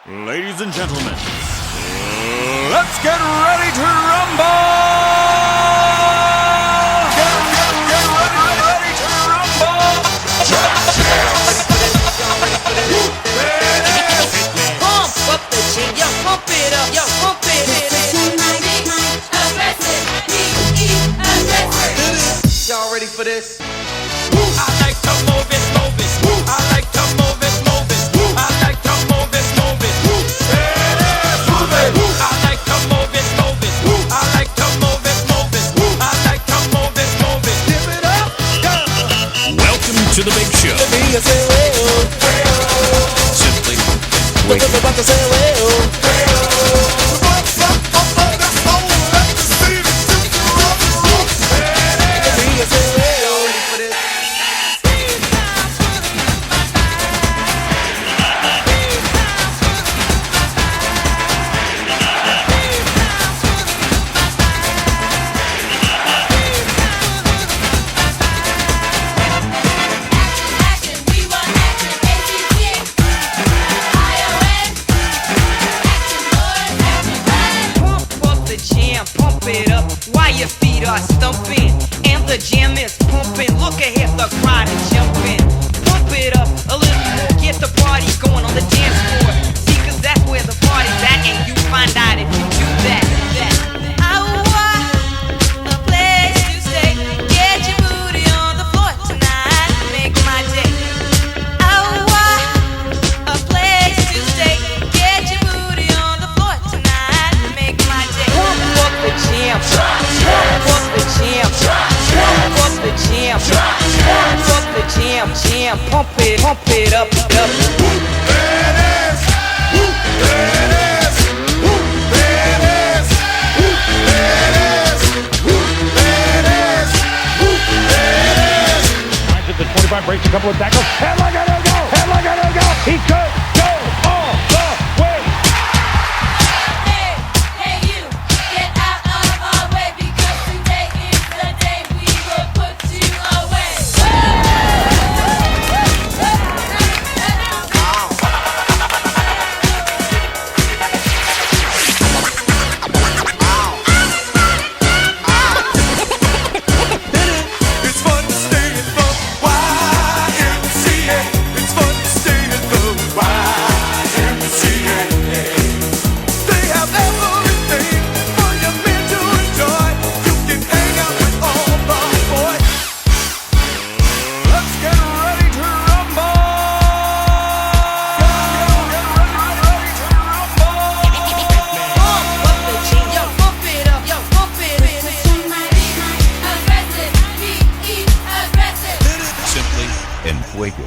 Ladies and gentlemen, let's get ready to rumble! Get ready to rumble! Pump up the jam, yo, pump it up, yo, pump it. Y'all ready for this? I like to move it, move it. I like to move it, move it. I like to move it, move it. Move it. I like to move it, move it. I like to move it, move it. I like to move it, move it. Give it up, yeah. Welcome to the big show. Simply wake up. Pump it up while your feet are stumping and the jam is pumping. Look ahead, the crowd is jumping. Pump it up a little more, get the party going on the dance floor. See, 'cause that's where the party's at, and you find out if you do that. I want a place to stay. Get your booty on the floor tonight, make my day. I want a place to stay. Get your booty on the floor tonight, make my day. Pump up the jam, pump up the jam, pump up the jam, pump up the jam, jam, pump it up, up. The 25 breaks a couple of tackles. Headlock at him, go! Headlock at him, go! He could go all the way. Hey, you, get out of our way because today is the day we will put you away. It's fun to stay in the YMCA. It's fun to stay in the YMCA. They have everything for your men to enjoy. You can hang out with all the boys. Let's get ready to rumble. Get ready to rumble. Pump up the jam, yo, pump it up, yo, pump it. Aggressive, be aggressive. Simply and fuego.